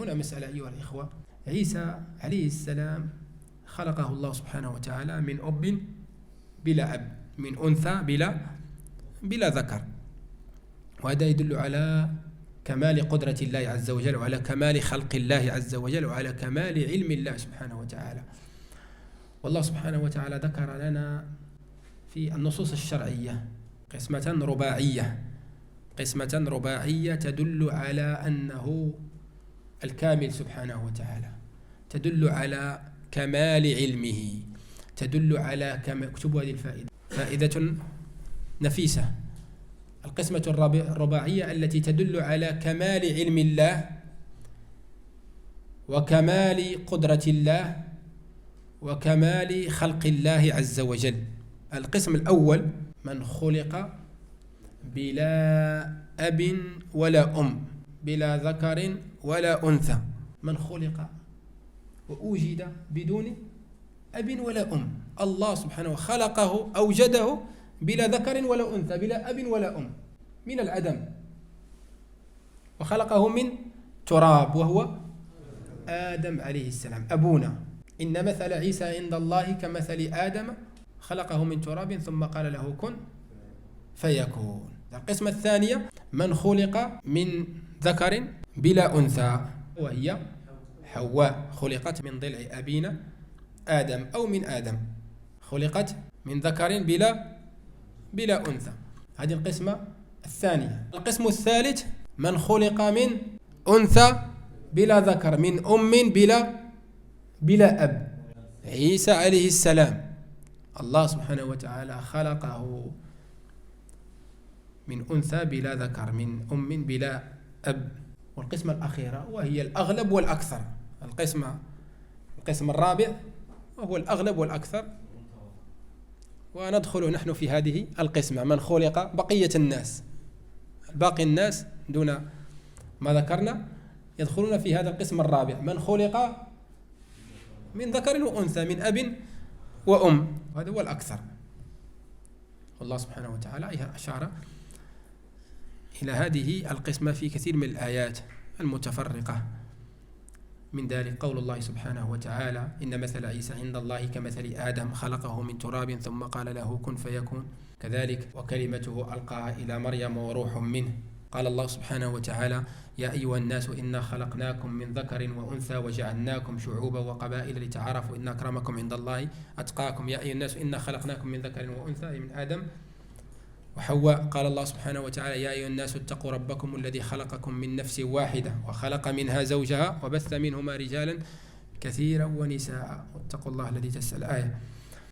هنا مسألة أيها الإخوة. عيسى عليه السلام خلقه الله سبحانه وتعالى من أب بلا أب، من أنثى بلا ذكر، وهذا يدل على كمال قدرة الله عز وجل، وعلى كمال خلق الله عز وجل، وعلى كمال علم الله سبحانه وتعالى. والله سبحانه وتعالى ذكر لنا في النصوص الشرعية قسمة رباعية تدل على أنه الكامل سبحانه وتعالى، تدل على كمال علمه، تدل على اكتبوا هذه الفائدة، فائدة نفيسة. القسمة الرباعية التي تدل على كمال علم الله وكمال قدرة الله وكمال خلق الله عز وجل. القسم الأول: من خلق بلا أب ولا أم، بلا ذكر ولا أنثى. من خلق وأوجد بدون أب ولا أم، الله سبحانه خلقه أوجده بلا ذكر ولا أنثى، بلا أب ولا أم، من العدم، وخلقه من تراب وهو آدم عليه السلام أبونا. إن مثل عيسى عند الله كمثل آدم خلقه من تراب ثم قال له كن فيكون. القسمة الثانية: من خلق من ذكر بلا أنثى، وهي حواء، خلقت من ضلع أبينا آدم أو من آدم، خلقت من ذكر بلا أنثى. هذه القسمة الثانية. القسم الثالث: من خلق من أنثى بلا ذكر، من أم بلا أب. عيسى عليه السلام الله سبحانه وتعالى خلقه من أنثى بلا ذكر، من أم بلا أب. والقسمة الأخيرة وهي الأغلب والأكثر، القسم الرابع وهو الأغلب والأكثر، وندخل نحن في هذه القسمة: من خلق بقية الناس، باقي الناس دون ما ذكرنا يدخلون في هذا القسم الرابع: من خلق من ذكر وأنثى، من أب وأم، هذا هو الأكثر. والله سبحانه وتعالى أشار إلى هذه القسمة في كثير من الآيات المتفرقة، من ذلك قول الله سبحانه وتعالى: إن مثل عيسى عند الله كمثل آدم خلقه من تراب ثم قال له كن فيكون. كذلك: وكلمته ألقاها إلى مريم وروح منه. قال الله سبحانه وتعالى: يا أيها الناس إنا خلقناكم من ذكر وأنثى وجعلناكم شعوبا وقبائل لتعارفوا إن أكرمكم عند الله أتقاكم. يا أيها الناس إنا خلقناكم من ذكر وأنثى، من آدم وحواء. قال الله سبحانه وتعالى: يا أيها الناس اتقوا ربكم الذي خلقكم من نفس واحدة وخلق منها زوجها وبث منهما رجالا كثيرا ونساء واتقوا الله الذي تسأل. آية.